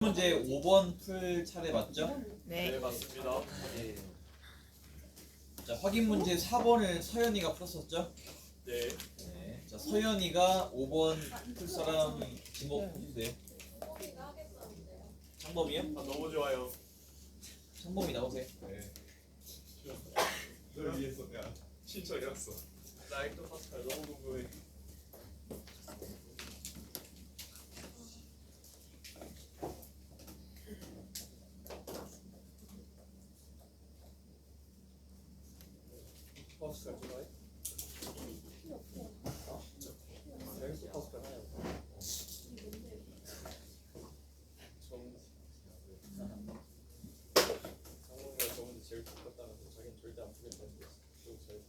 문제 5번 풀 차례 맞죠? 네. 네, 맞습니다. 네. 자, 확인 문제 4번을 서연이가 풀었었죠? 네. 네. 자, 서연이가 5번 풀 사람 지목 해주세요. 창범이요? 아, 너무 좋아요. 창범이 나오세요. 네. 널 위해서 내가 신청해왔어. 나 액터 파스칼 너무 궁금해. 파스칼 좋아해? 액터 파스칼 하냐고. 장모가 저번에 제일 똑같다면서 자기는 절대 안 풀겠다는데 그거 잘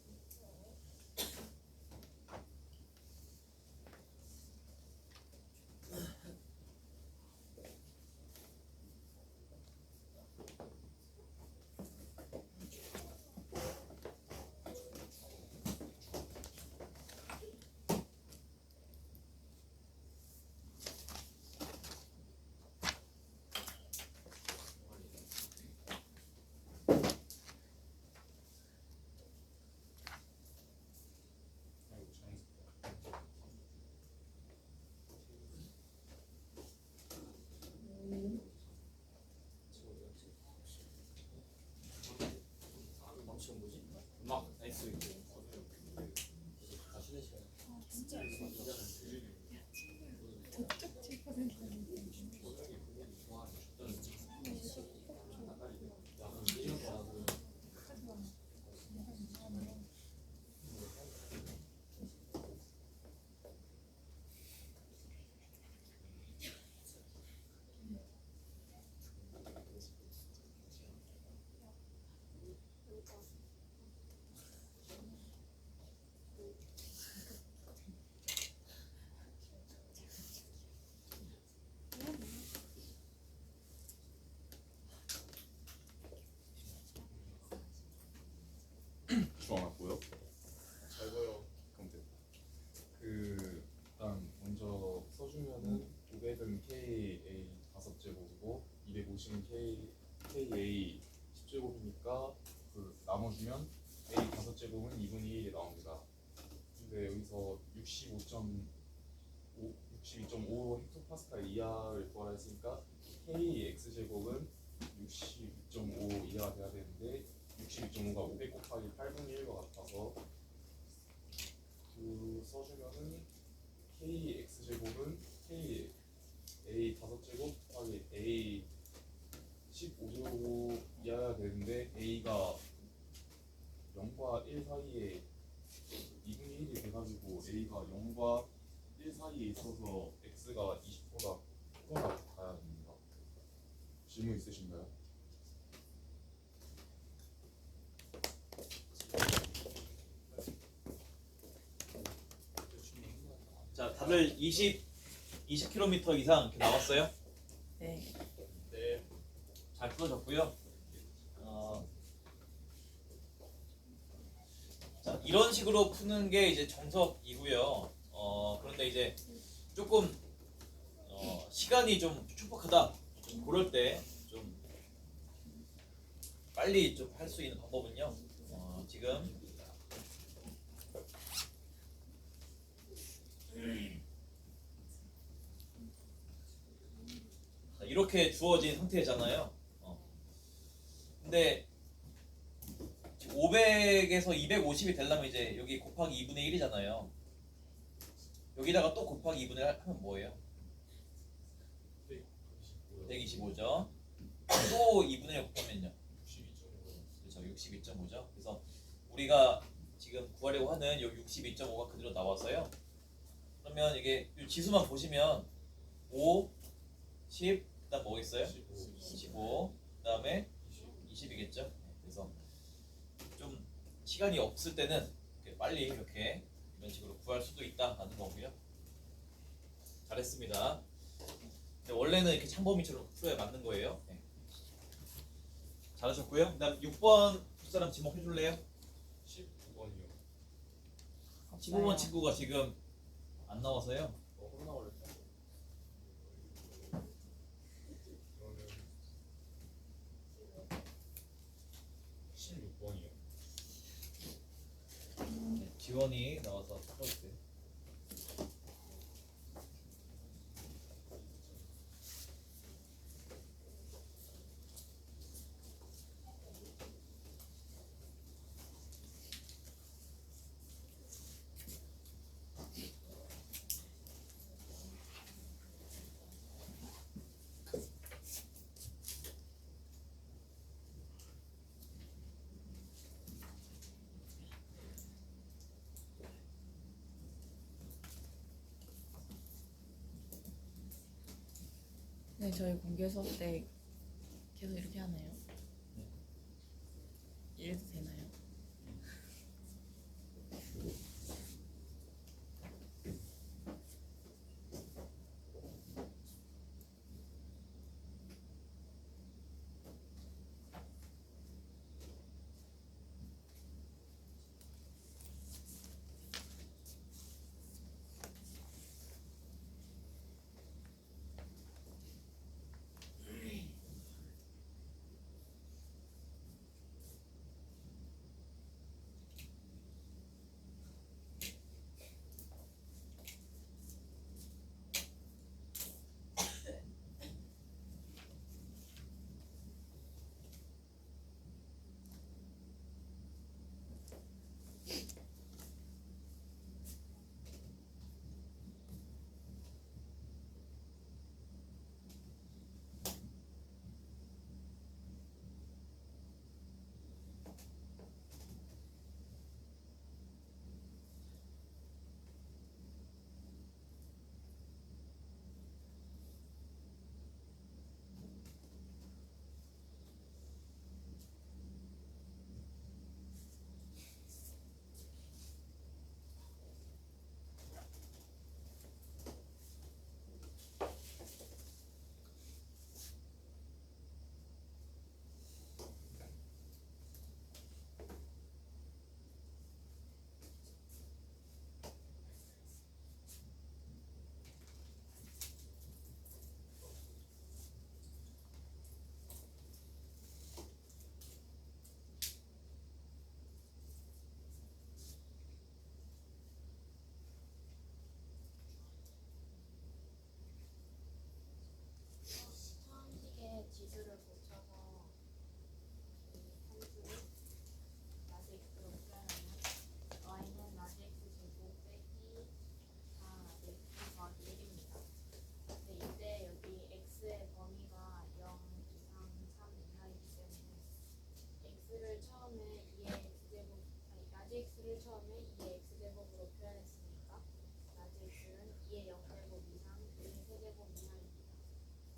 음악 나이스. 주워놨고요. 잘 보여. 그럼 됐다. 일단 먼저 써주면은 500은 KA 5제곱이고 250은 KA 10제곱이니까 나눠주면 A 5제곱은 2분의 1이 나옵니다. 근데 여기서 62.5 헥토파스칼 이하를 구하라 했으니까 KX제곱은 62.5 이하가 돼야 되는데 62.5가 500 곱하기 8분의 1과 같아서 써주면은 KX제곱은 KA 5제곱 곱하기 A 15제곱 이하야 되는데 A가 0과 1 사이에 2분의 1이 돼가지고 A가 0과 1 사이에 있어서 X가 20보다 크거나 같아야 됩니다. 질문 있으신가요? 자, 다들 20km 이상 이렇게 나왔어요? 네. 네. 잘 풀어졌고요. 자, 이런 식으로 푸는 게 이제 정석이고요. 그런데 이제 조금 시간이 좀 촉박하다. 좀 그럴 때 좀 빨리 좀 할 수 있는 방법은요. 지금 이렇게 주어진 상태잖아요. 근데 500에서 250이 되려면 이제 여기 곱하기 2분의 1이잖아요. 여기다가 또 곱하기 2분의 1 하면 뭐예요? 125죠. 또 2분의 1 곱하면요? 62.5. 그렇죠. 62.5죠. 그래서 우리가 지금 구하려고 하는 여기 62.5가 그대로 나와서요. 그러면 이게 이 지수만 보시면 5, 10, 그다음 뭐 있어요? 15, 그다음에 20이겠죠. 그래서 좀 시간이 없을 때는 빨리 이렇게 이런 식으로 구할 수도 있다라는 거고요. 잘했습니다. 원래는 이렇게 창범이처럼 풀어야 맞는 거예요. 네. 잘하셨고요. 그다음 6번 두 사람 지목해 줄래요? 19번이요. 15번 친구가 지금 안 나와서요. 코로나 걸렸다. 지원이 나와서 풀어주세요. 네, 저희 공개 수업 때 계속 이렇게 하나요? 네. 이래도 되나요? 처음식의 지수를 고쳐서 그 함수를 라지 x로 표현하면 y는 라지 x 제곱 빼기 4 라지 x 더하기 1입니다. 근데 이때 여기 x의 범위가 0 이상 3 이하이기 때문에 x를 처음에 2의 x제곱 라지 x를 처음에 2의 x제곱으로 표현했으니까 라지 x는 2의 0제곱 이상 1의 세제곱 이하입니다.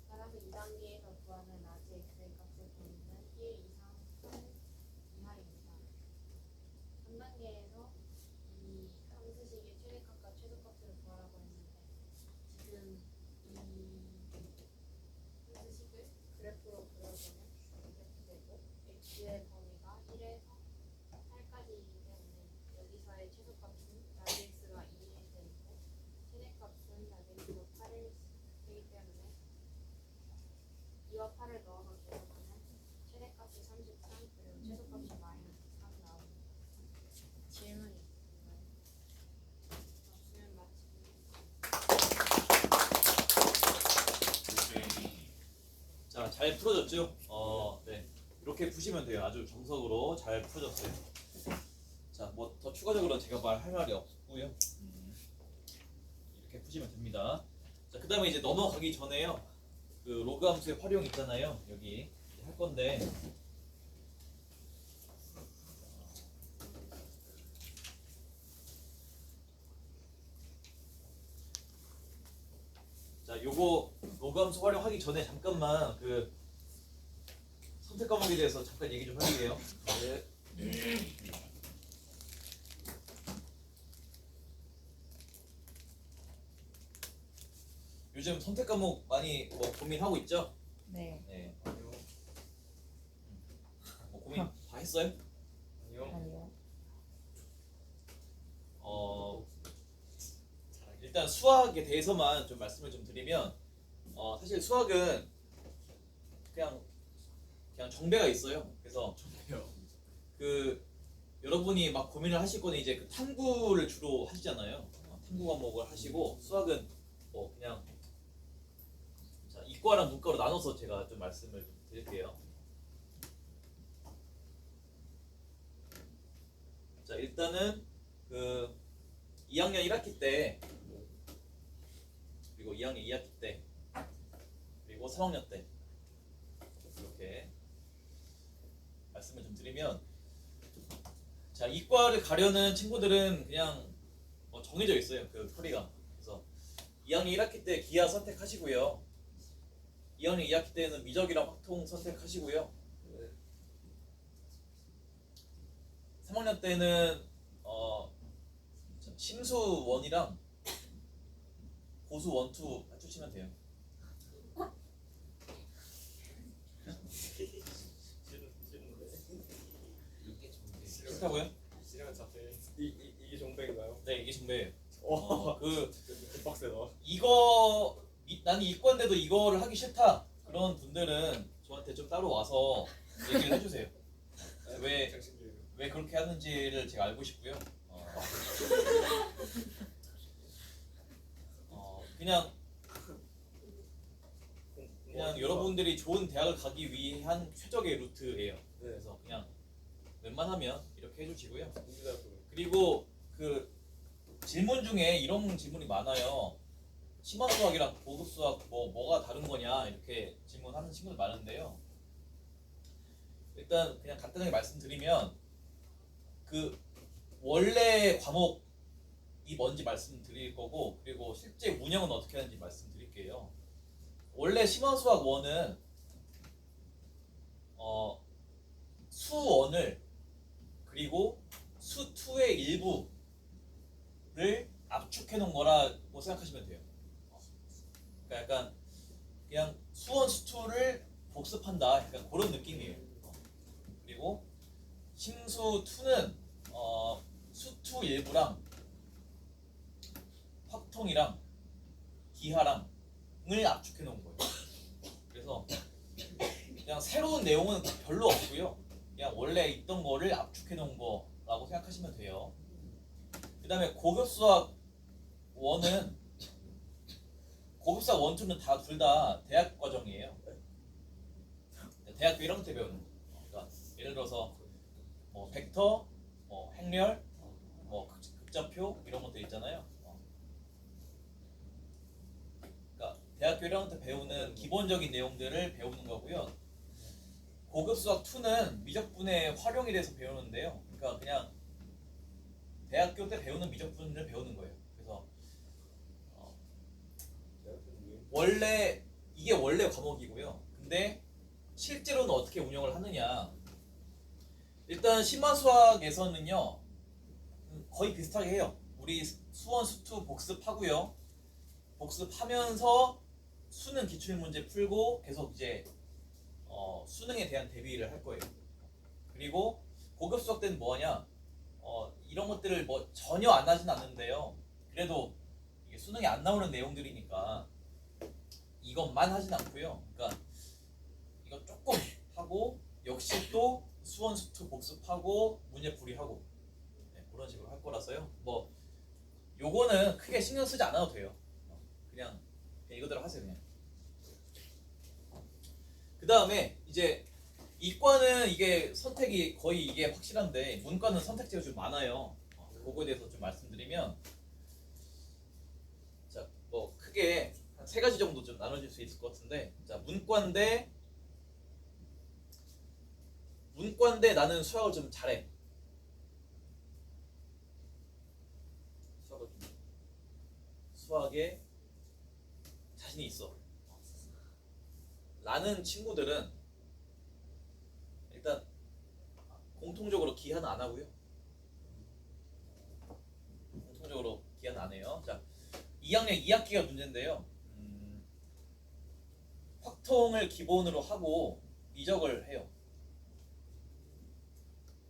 따라서 2단계에서 구하는 라지 x의 값의 범위는 1 이상 8 이하입니다. 3단계에서 이 함수식의 최대값과 최소값을 구하라고 했는데 지금 이 함수식을 그래프로 그려보면 이렇게 되고 x의 범위가 1에서 8까지이기 때문에 여기서의 최소값은 라지 x가 2일 때이고 최대값은 라지 x가 8일 되기 때문에 2와 8을 넣어서 계산하면 최대값이 33 그리고 최소값이 마이너스 3 나옵니다. 질문이 있나요? 없으면 마칩니다. 자, 잘 풀어졌죠? 네. 이렇게 푸시면 돼요. 아주 정석으로 잘 풀어졌어요. 자, 뭐 더 추가적으로 제가 말할 말이 없고요. 이렇게 푸시면 됩니다. 자, 그다음에 이제 넘어가기 전에요. 그 로그 함수의 활용 있잖아요. 여기 할 건데 자, 요거 로그 함수 활용하기 전에 잠깐만 그 선택 과목에 대해서 잠깐 얘기 좀 할게요. 네. 요즘 선택 과목 많이 뭐 고민하고 있죠? 네. 네. 뭐 고민 다 했어요? 아니요. 아니요. 일단 수학에 대해서만 좀 말씀을 좀 드리면 사실 수학은 그냥 정배가 있어요. 그래서 그 여러분이 막 고민을 하실 거는 이제 그 탐구를 주로 하시잖아요. 탐구 과목을 하시고 수학은 뭐 그냥 자, 이과랑 문과로 나눠서 제가 좀 말씀을 좀 드릴게요. 자, 일단은 그 2학년 1학기 때 그리고 2학년 2학기 때 그리고 3학년 때 이렇게 말씀을 좀 드리면 자, 이과를 가려는 친구들은 그냥 정해져 있어요. 그 커리가. 그래서 2학년 1학기 때 기하 선택하시고요. 2학년 2학기 때는 미적이랑 확통 선택하시고요. 3학년 때는 심수 1이랑 고수 1, 2 맞추시면 돼요. 싫다고요? 시간 자체 이게 정배인가요? 네, 이게 정배예요. 와, 그 빡세다. 나는 이과인데도 이거를 하기 싫다 그런 분들은 저한테 좀 따로 와서 얘기를 해주세요. 왜 그렇게 하는지를 제가 알고 싶고요. 그냥 여러분들이 좋은 대학을 가기 위한 최적의 루트예요. 그래서 그냥 웬만하면 이렇게 해주시고요. 그리고 그 질문 중에 이런 질문이 많아요. 심화 수학이랑 고급 수학 뭐가 다른 거냐 이렇게 질문하는 친구들 많은데요. 일단 그냥 간단하게 말씀드리면 그 원래 과목이 뭔지 말씀드릴 거고 그리고 실제 운영은 어떻게 하는지 말씀드릴게요. 원래 심화 수학 1은 수 1을 그리고 수 2의 일부를 압축해 놓은 거라고 생각하시면 돼요. 그러니까 약간 그냥 수 1, 수 2를 복습한다 약간 그런 느낌이에요. 그리고 심수 2는 수 2 일부랑 확통이랑 기하랑을 압축해 놓은 거예요. 그래서 그냥 새로운 내용은 별로 없고요. 그냥 원래 있던 거를 압축해 놓은 거라고 생각하시면 돼요. 그 다음에 고급 수학 1은 고급 수학 1, 2는 둘 다 대학 과정이에요. 대학교 1학년 때 배우는 거. 그러니까 예를 들어서 뭐 벡터, 뭐 행렬, 뭐 극좌표 이런 것들 있잖아요. 그러니까 대학교 1학년 때 배우는 기본적인 내용들을 배우는 거고요. 고급 수학 2는 미적분의 활용에 대해서 배우는데요. 그러니까 그냥 대학교 때 배우는 미적분을 배우는 거예요. 그래서 이게 원래 과목이고요. 근데 실제로는 어떻게 운영을 하느냐? 일단 심화 수학에서는요 거의 비슷하게 해요. 우리 수1, 수2 복습하고요. 복습하면서 수능 기출문제 풀고 계속 이제 수능에 대한 대비를 할 거예요. 그리고 고급 수학 때는 뭐하냐? 이런 것들을 뭐 전혀 안 하진 않는데요. 그래도 이게 수능에 안 나오는 내용들이니까 이것만 하진 않고요. 그러니까 이거 조금 하고 역시 또 수1, 수2 복습하고 문제 풀이하고 그런 식으로 할 거라서요. 뭐 요거는 크게 신경 쓰지 않아도 돼요. 그냥 이거대로 하세요. 그냥. 그 다음에 이제 이과는 이게 선택이 거의 이게 확실한데 문과는 선택지가 좀 많아요. 그거에 대해서 좀 말씀드리면 자, 뭐 크게 한 3가지 정도 좀 나눠질 수 있을 것 같은데 자, 문과인데 나는 수학을 좀 잘해. 수학에 자신이 있어. 라는 친구들은 일단 공통적으로 기하는 안 하고요. 공통적으로 기하는 안 해요. 자, 2학년 2학기가 문제인데요. 확통을 기본으로 하고 미적을 해요.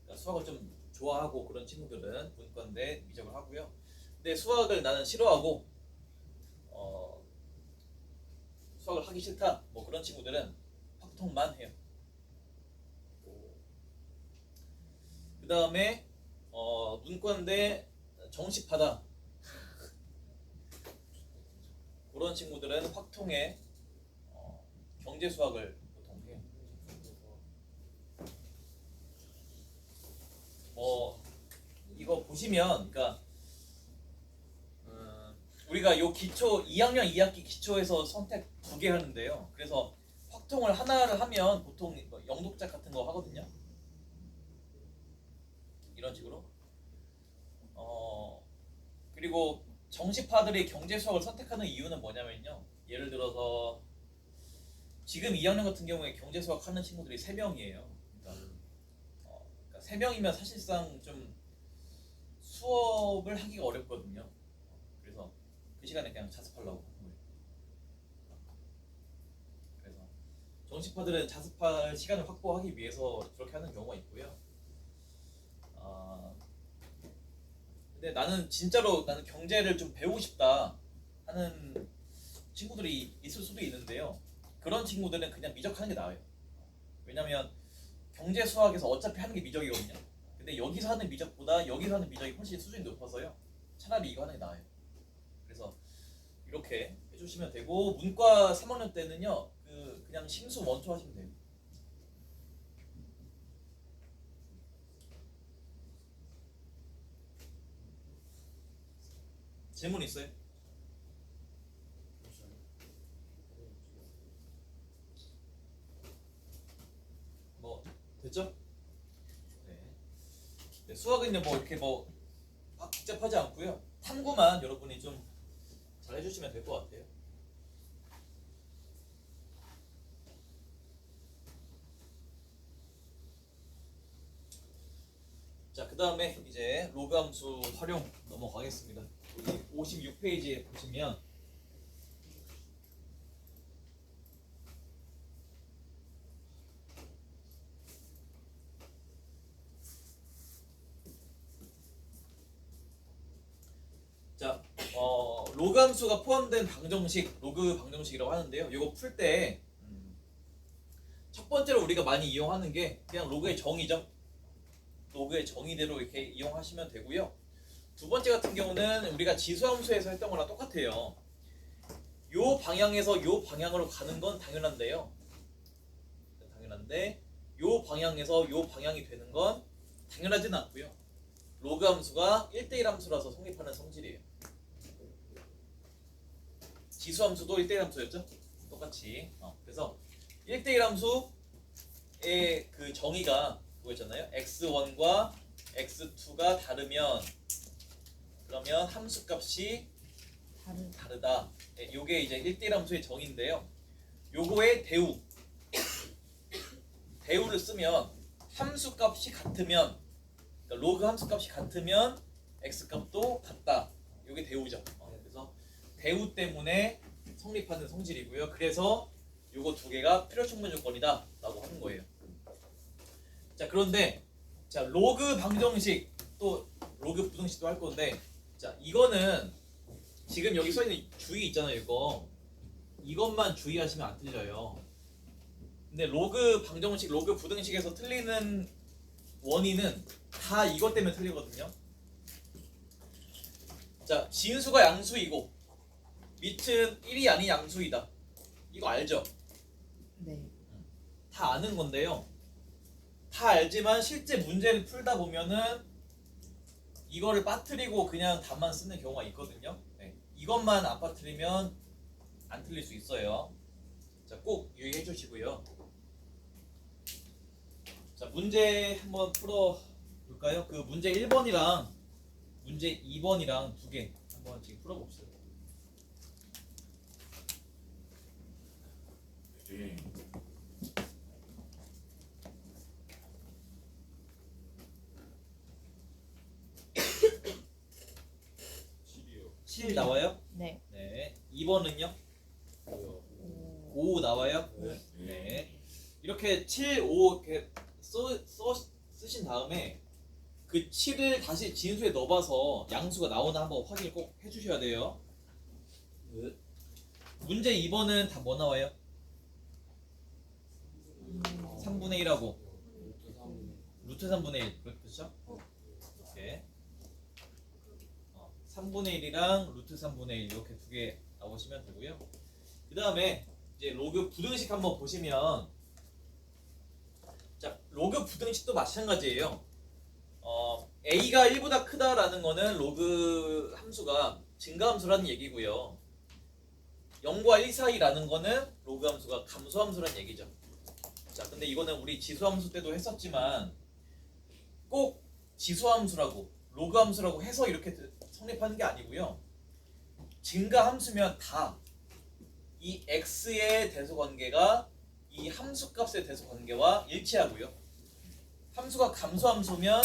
그러니까 수학을 좀 좋아하고 그런 친구들은 문과인데 미적을 하고요. 근데 수학을 나는 싫어하고 수학을 하기 싫다 뭐 그런 친구들은 확통만 해요. 그 다음에 문과인데 정시파다. 그런 친구들은 확통에 경제 수학을 보통 해요. 이거 보시면, 그러니까 우리가 요 기초 2학년 2학기 기초에서 선택 2개 하는데요. 그래서 확통을 하나를 하면 보통 영독작 같은 거 하거든요. 이런 식으로. 그리고 정시파들이 경제 수학을 선택하는 이유는 뭐냐면요. 예를 들어서 지금 2학년 같은 경우에 경제 수학 하는 친구들이 3명이에요. 그러니까 3명이면 사실상 좀 수업을 하기가 어렵거든요. 그래서 그 시간에 그냥 자습하려고 하는 거예요. 그래서 정시파들은 자습할 시간을 확보하기 위해서 그렇게 하는 경우가 있고요. 근데 나는 진짜로 나는 경제를 좀 배우고 싶다 하는 친구들이 있을 수도 있는데요. 그런 친구들은 그냥 미적하는 게 나아요. 왜냐면 경제 수학에서 어차피 하는 게 미적이거든요. 근데 여기서 하는 미적보다 여기서 하는 미적이 훨씬 수준이 높아서요. 차라리 이거 하는 게 나아요. 그래서 이렇게 해주시면 되고, 문과 3학년 때는요, 그냥 심수 원초 하시면 돼요. 질문 있어요? 뭐 됐죠? 네. 네, 수학은 뭐 이렇게 뭐 복잡하지 않고요. 탐구만 여러분이 좀 잘 해주시면 될 것 같아요. 자, 그 다음에 이제 로그 함수 활용 넘어가겠습니다. 여기 56페이지에 보시면 자, 로그 함수가 포함된 방정식, 로그 방정식이라고 하는데요. 이거 풀 때 첫 번째로 우리가 많이 이용하는 게 그냥 로그의 정의죠. 로그의 정의대로 이렇게 이용하시면 되고요. 두 번째 같은 경우는 우리가 지수함수에서 했던 거랑 똑같아요. 요 방향에서 요 방향으로 가는 건 당연한데요. 당연한데 요 방향에서 요 방향이 되는 건 당연하지는 않고요. 로그 함수가 1대1 함수라서 성립하는 성질이에요. 지수함수도 1대1 함수였죠? 똑같이. 그래서 1대1 함수의 그 정의가 그거였잖아요. x1과 x2가 다르면 그러면 함수값이 다르다. 네, 요게 이제 1대1 함수의 정의인데요. 요거의 대우를 쓰면 함수값이 같으면, 그러니까 로그 함수값이 같으면 x값도 같다. 요게 대우죠. 그래서 대우 때문에 성립하는 성질이고요. 그래서 요거 두 개가 필요 충분 조건이다 라고 하는 거예요. 자, 그런데 자, 로그 방정식 또 로그 부등식도 할 건데, 자, 이거는 지금 여기 써 있는 주의 있잖아요. 이것만 주의하시면 안 틀려요. 근데 로그 방정식, 로그 부등식에서 틀리는 원인은 다 이것 때문에 틀리거든요. 자, 진수가 양수이고 밑은 1이 아닌 양수이다. 이거 알죠? 네. 다 아는 건데요. 다 알지만 실제 문제를 풀다 보면은 이거를 빠뜨리고 그냥 답만 쓰는 경우가 있거든요. 네. 이것만 안 빠뜨리면 안 틀릴 수 있어요. 자, 꼭 유의해 주시고요. 자, 문제 한번 풀어 볼까요? 그 문제 1번이랑 문제 2번이랑 두 개 한번 지금 풀어 봅시다. 네. 7 나와요? 네. 네. 2번은요? 오. 5 나와요? 네. 이렇게 7, 5 이렇게 쓰신 다음에 그 7을 다시 진수에 넣어봐서 양수가 나오나 한번 확인을 꼭 해주셔야 돼요. 문제 2번은 다 뭐 나와요? 3분의 1하고 루트 3분의 1. 그렇죠? 이렇게 3분의 1이랑 루트 3분의 1 이렇게 두 개 나오시면 되고요. 그 다음에 이제 로그 부등식 한번 보시면, 자 로그 부등식도 마찬가지예요. a가 1보다 크다라는 거는 로그 함수가 증가함수라는 얘기고요. 0과 1 사이라는 거는 로그 함수가 감소함수라는 얘기죠. 자, 근데 이거는 우리 지수함수 때도 했었지만 꼭 지수함수라고 로그 함수라고 해서 이렇게 성립하는 게 아니고요. 증가함수면 다 이 x의 대소관계가 이 함수값의 대소관계와 일치하고요. 함수가 감소함수면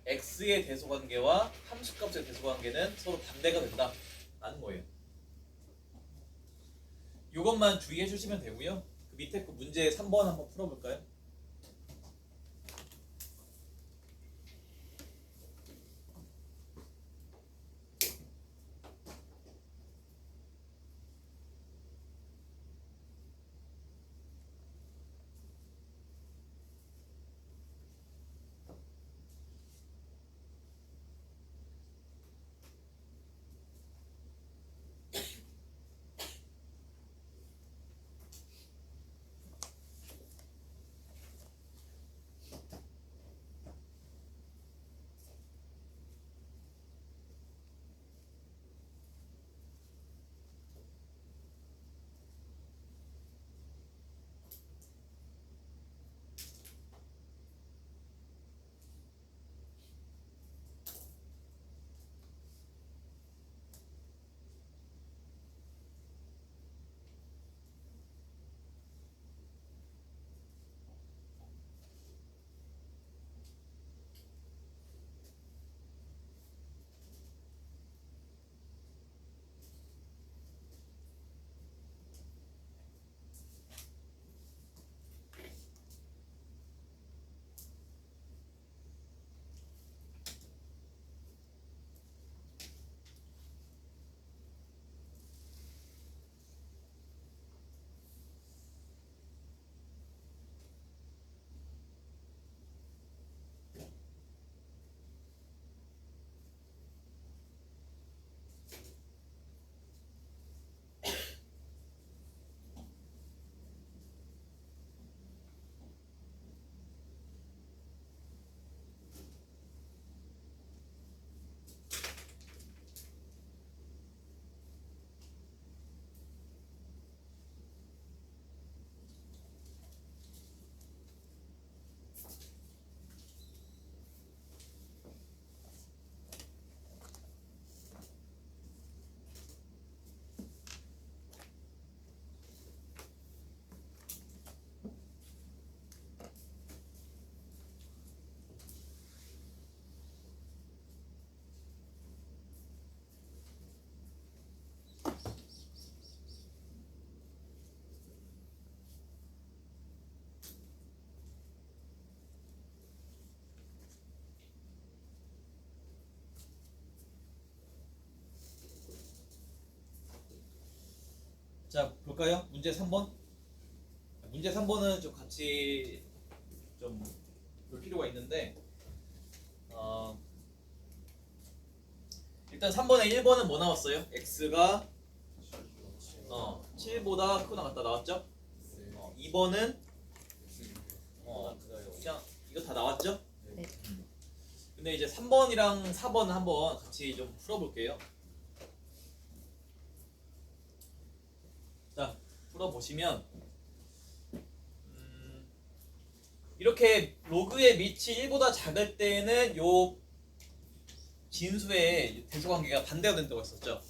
x의 대소관계와 함수값의 대소관계는 서로 반대가 된다라는 거예요. 이것만 주의해 주시면 되고요. 그 밑에 그 문제 3번 한번 풀어볼까요? 자, 볼까요? 문제 3번. 문제 3번은 좀 같이 좀 볼 필요가 있는데, 일단 3번에 1번은 뭐 나왔어요? x가 7보다 크거나 같다 나왔죠? 2번은 그냥 이거 다 나왔죠? 네. 근데 이제 3번이랑 4번 한번 같이 좀 풀어볼게요. 자, 풀어보시면 이렇게 로그의 밑이 1보다 작을 때는 요 진수의 대소관계가 반대가 된다고 했었죠.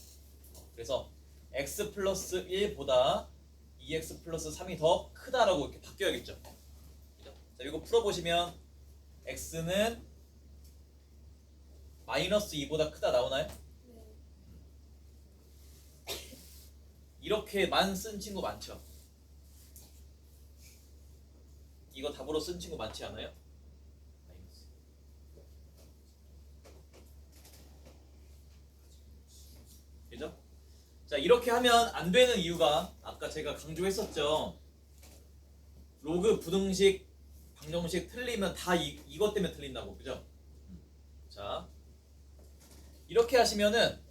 그래서 x 플러스 1보다 2x 플러스 3이 더 크다라고 이렇게 바뀌어야겠죠. 그죠? 자, 이거 풀어보시면 x는 마이너스 2보다 크다 나오나요? 이렇게만 쓴 친구 많죠? 이거 답으로 쓴 친구 많지 않아요? 마이너스. 그죠? 자, 이렇게 하면 안 되는 이유가 아까 제가 강조했었죠. 로그 부등식, 방정식 틀리면 다 이것 때문에 틀린다고. 그죠? 자, 이렇게 하시면은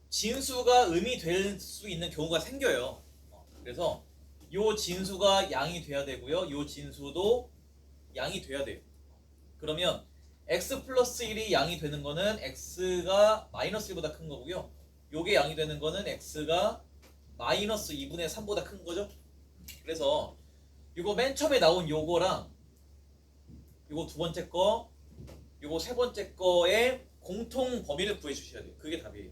진수가 음이 될 수 있는 경우가 생겨요. 그래서 요 진수가 양이 돼야 되고요. 요 진수도 양이 돼야 돼요. 그러면 x 플러스 1이 양이 되는 거는 x가 마이너스 1보다 큰 거고요. 요게 양이 되는 거는 x가 마이너스 2분의 3보다 큰 거죠. 그래서 요거 맨 처음에 나온 요거랑 요거 두 번째 거, 요거 세 번째 거의 공통 범위를 구해 주셔야 돼요. 그게 답이에요.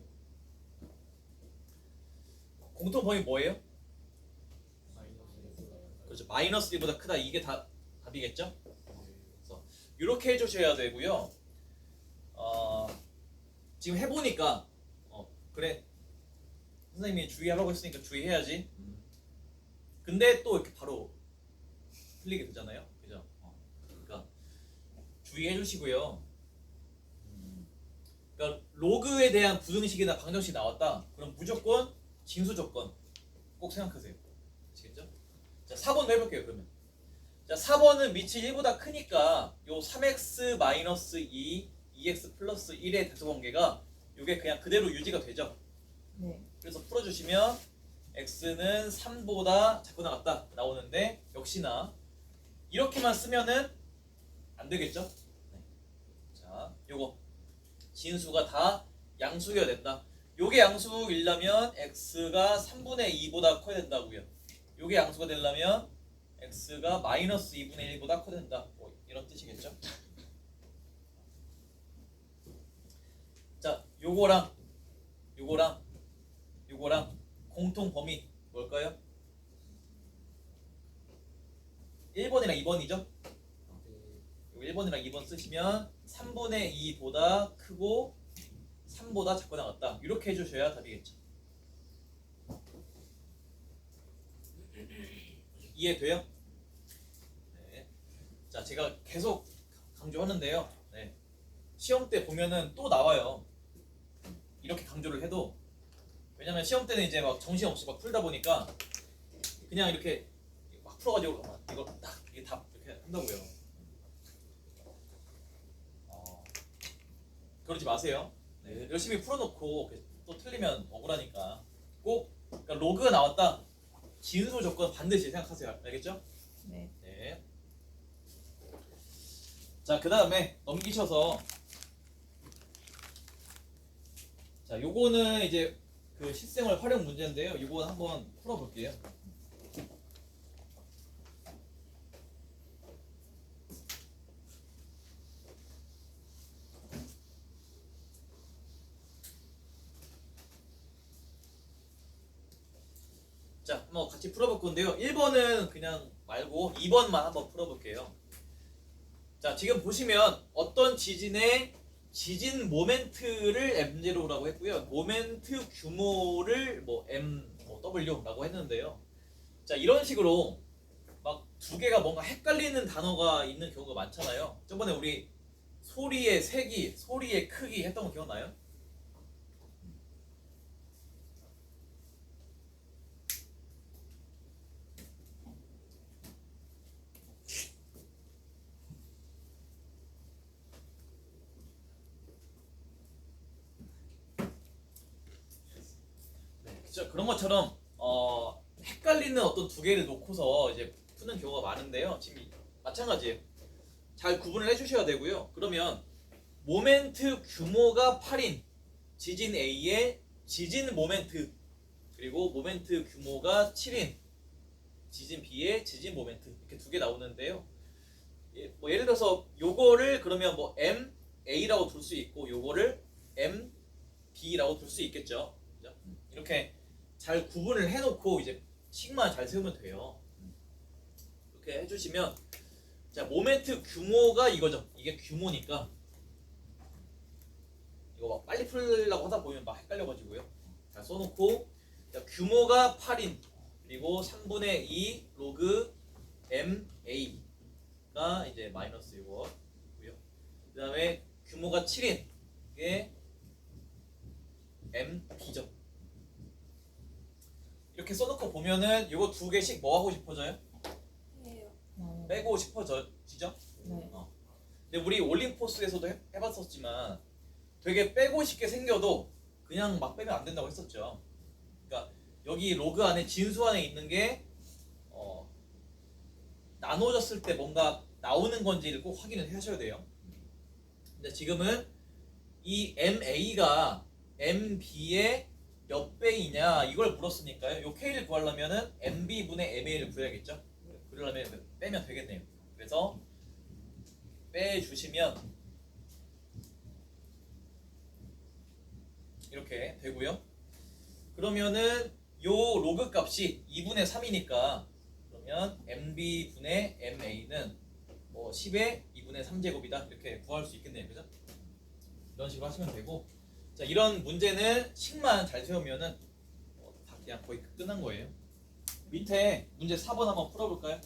공통 범위 뭐예요? 그렇죠. 마이너스 1보다 크다. 이게 다 답이겠죠? 그래서 이렇게 해주셔야 되고요. 지금 해보니까 그래 선생님이 주의하라고 했으니까 주의해야지. 근데 또 이렇게 바로 틀리게 되잖아요. 그죠? 그러니까 주의해 주시고요. 그러니까 로그에 대한 부등식이나 방정식 나왔다. 그럼 무조건 진수 조건 꼭 생각하세요. 아시겠죠? 자, 4번도 해볼게요. 그러면 자, 4번은 밑이 1보다 크니까 요 3x-2 2x 플러스 1의 대소관계가 요게 그냥 그대로 유지가 되죠. 네. 그래서 풀어주시면 x는 3보다 작고 나갔다 나오는데 역시나 이렇게만 쓰면은 안 되겠죠? 네. 자, 요거 진수가 다 양수여야 된다. 요게 양수이려면 x가 3분의 2보다 커야 된다고요. 요게 양수가 되려면 x가 마이너스 2분의 1보다 커야 된다. 뭐 이런 뜻이겠죠? 자, 요거랑 공통 범위 뭘까요? 1번이랑 2번이죠? 1번이랑 2번 쓰시면 3분의 2보다 크고 3보다 작고 나갔다. 이렇게 해주셔야 답이겠죠. 이해돼요? 네. 자, 제가 계속 강조하는데요. 네. 시험 때 보면은 또 나와요. 이렇게 강조를 해도 왜냐면 시험 때는 이제 막 정신없이 막 풀다 보니까 그냥 이렇게 막 풀어가지고 이거 딱 이게 답 이렇게 한다고요. 그러지 마세요. 네, 열심히 풀어놓고 또 틀리면 억울하니까 꼭 그러니까 로그가 나왔다. 진수 조건 반드시 생각하세요. 알겠죠? 네. 네. 자, 그 다음에 넘기셔서 자, 요거는 이제 그 실생활 활용 문제인데요. 요거 한번 풀어볼게요. 자, 한번 같이 풀어볼 건데요. 1번은 그냥 말고 2번만 한번 풀어볼게요. 자, 지금 보시면 어떤 지진의 지진 모멘트를 M0라고 했고요. 모멘트 규모를 뭐 M, 뭐 W라고 했는데요. 자, 이런 식으로 막 두 개가 뭔가 헷갈리는 단어가 있는 경우가 많잖아요. 저번에 우리 소리의 세기, 소리의 크기 했던 거 기억나요? 그렇죠. 그런 것처럼 헷갈리는 어떤 두 개를 놓고서 이제 푸는 경우가 많은데요. 지금 마찬가지예요. 잘 구분을 해주셔야 되고요. 그러면 모멘트 규모가 8인 지진 A의 지진 모멘트 그리고 모멘트 규모가 7인 지진 B의 지진 모멘트 이렇게 두 개 나오는데요. 뭐 예를 들어서 요거를 그러면 뭐 MA라고 둘 수 있고 요거를 MB라고 둘 수 있겠죠. 그죠? 이렇게 잘 구분을 해놓고 이제 식만 잘 세우면 돼요. 이렇게 해주시면 자, 모멘트 규모가 이거죠. 이게 규모니까 이거 막 빨리 풀려고 하다 보면 막 헷갈려가지고요. 자, 써놓고 자, 규모가 8인 그리고 3분의 2 로그 MA가 이제 마이너스 이거고요. 그 다음에 규모가 7인 이게 MB죠. 이렇게 써놓고 보면은 이거 두 개씩 뭐 하고 싶어져요? 빼고 싶어지죠? 네. 근데 우리 올림포스에서도 해봤었지만 되게 빼고 싶게 생겨도 그냥 막 빼면 안 된다고 했었죠. 그러니까 여기 로그 안에 진수 안에 있는 게 나눠졌을 때 뭔가 나오는 건지를 꼭 확인을 하셔야 돼요. 근데 지금은 이 MA가 MB의 몇 배이냐 이걸 물었으니까요. 요 K를 구하려면은 MB분의 MA를 구해야겠죠. 그러려면 빼면 되겠네요. 그래서 빼주시면 이렇게 되고요. 그러면은 요 로그 값이 2분의 3이니까 그러면 MB분의 MA는 뭐 10의 2분의 3제곱이다 이렇게 구할 수 있겠네요. 그죠? 이런 식으로 하시면 되고, 자 이런 문제는 식만 잘 세우면은 다 그냥 거의 끝난 거예요. 밑에 문제 4번 한번 풀어볼까요?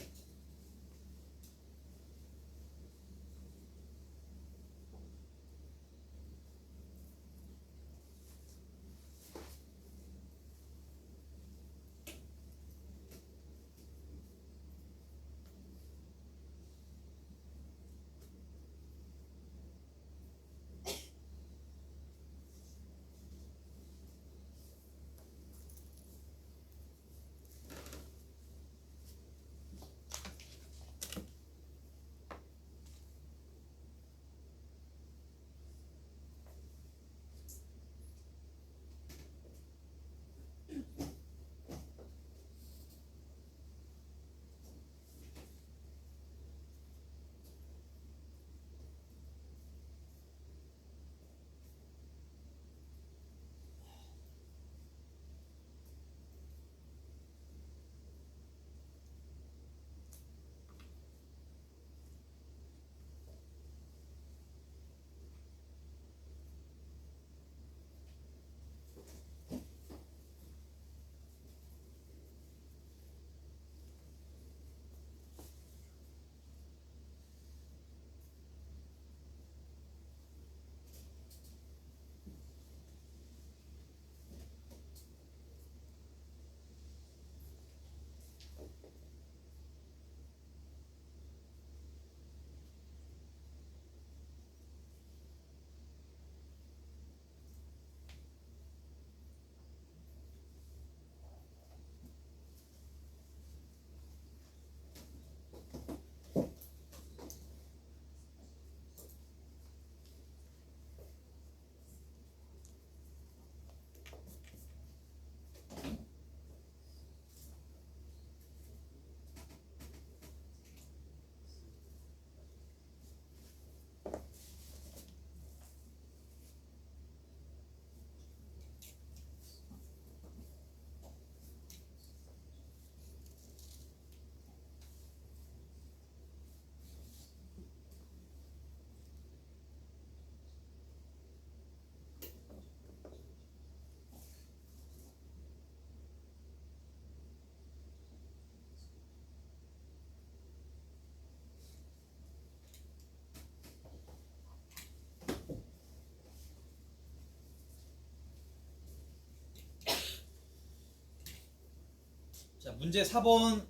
자 문제 4번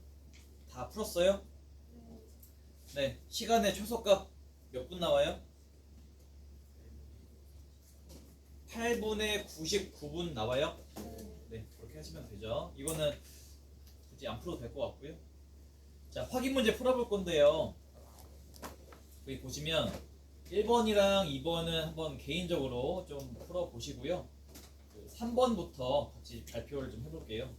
다 풀었어요? 네. 시간의 최소값 몇 분 나와요? 8분의 99분 나와요? 네, 그렇게 하시면 되죠. 이거는 굳이 안 풀어도 될 것 같고요. 자, 확인 문제 풀어볼 건데요. 여기 보시면 1번이랑 2번은 한번 개인적으로 좀 풀어보시고요. 3번부터 같이 발표를 좀 해볼게요.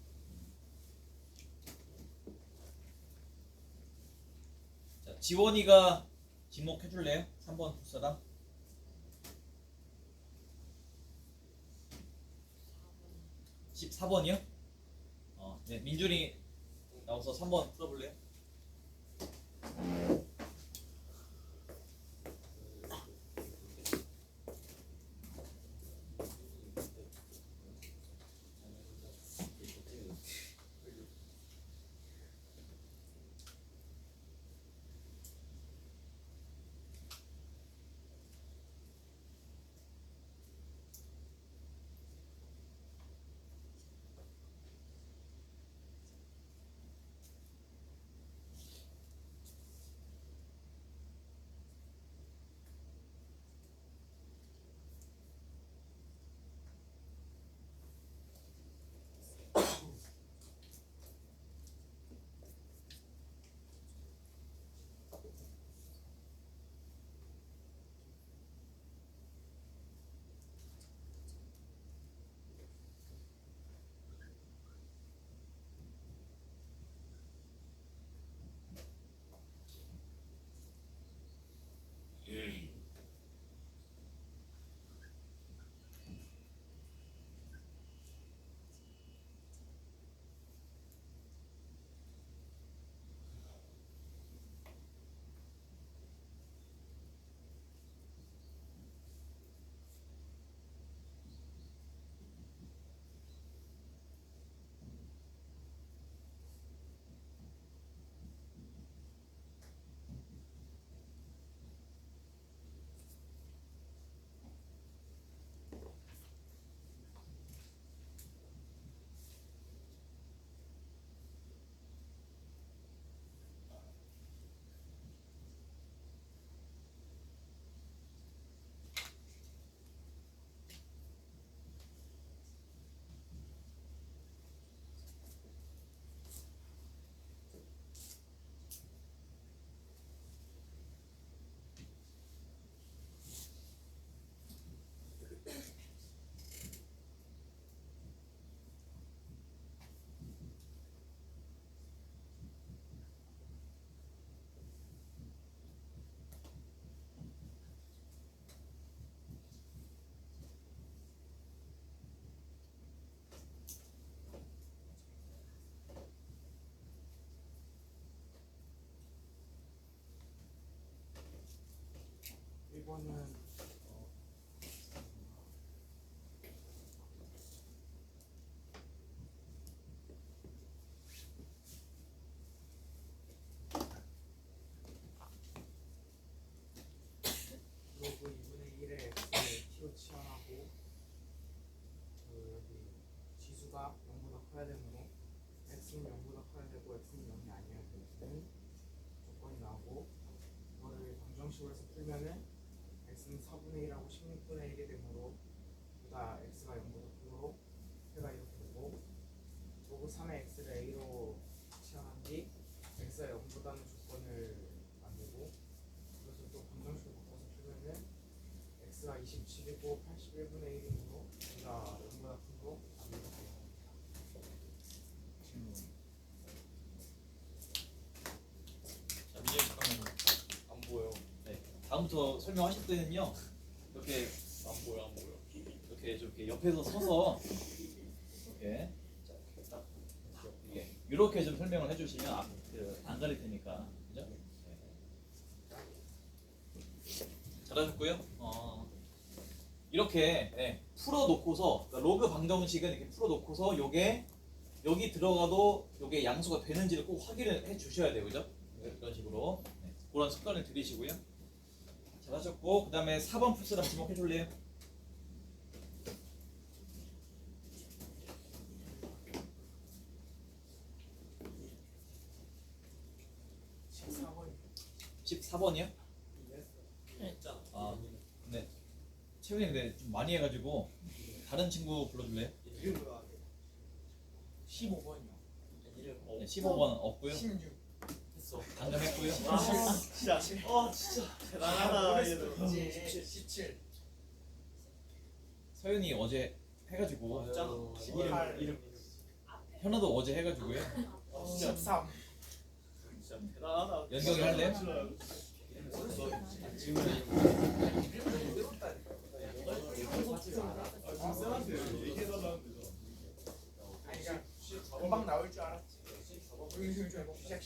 자, 지원이가 지목해줄래요? 3번 풀사람. 14번이요? 네, 민준이 나와서 3번 풀어볼래요? 4번은 로그 2분의 1의 x를 t로 치환하고 여기 지수가 0보다 커야 되므로 x는 0보다 커야 되고 x는 0이 아니어야 되는 조건이 나오고 이거를 방정식으로 해서 풀면은 x는 4분의 1하고 16분의 1이 되므로 둘 다 x가 0보다 크므로 해가 이렇게 되고 로그 3의 x를 a로 치환한 뒤 x가 0보다는 조건을 만들고 그것을 또 방정식으로 바꿔서 풀면은 x가 27이고 81분의 1이므로 둘 다 0보다 크므로 답이 이렇게 자, 민재 잠깐만요. 안 보여. 네. 다음부터 설명하실 때는요. 이렇게 안 보여. 안 보여. 이렇게 옆에서 서서 이렇게 자, 이렇게 딱 이렇게 좀 설명을 해주시면 안 가릴 테니까 그죠? 네. 잘하셨고요. 이렇게 풀어놓고서 그러니까 로그 방정식은 이렇게 풀어놓고서 요게 여기 들어가도 요게 양수가 되는지를 꼭 확인을 해주셔야 돼요, 그죠? 이런 식으로 그런 습관을 들이시고요. 잘하셨고 그 다음에 4번 풀 사람 지목해줄래요? 번 14번이요? 아, 네. 채훈이 근데 좀 많이 해가지고 다른 친구 불러줄래요? 15번이요. 네, 15번 없고요. 16. 당첨했고요. 진짜. 진짜 대단하다. 얘들. 17. 서윤이 어제 해가지고 이름 현아도 어제 해가지고요. 13. 진짜 대단하다. 연경이 할래요? 쌤한테 얘기해달라는데. 아니 그냥 금방 나올 줄 알았지. 여기 줄 알고 시작.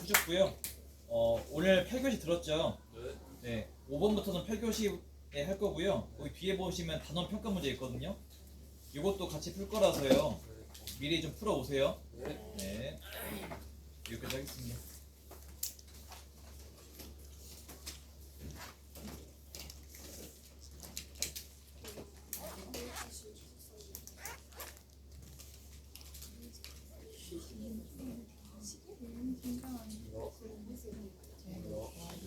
푸셨고요. 오늘 8교시 들었죠? 네. 5번부터는 8교시에 할 거고요. 거기 뒤에 보시면 단원 평가 문제 있거든요. 이것도 같이 풀 거라서요. 미리 좀 풀어 오세요. 네. 여기까지 하겠습니다. 네.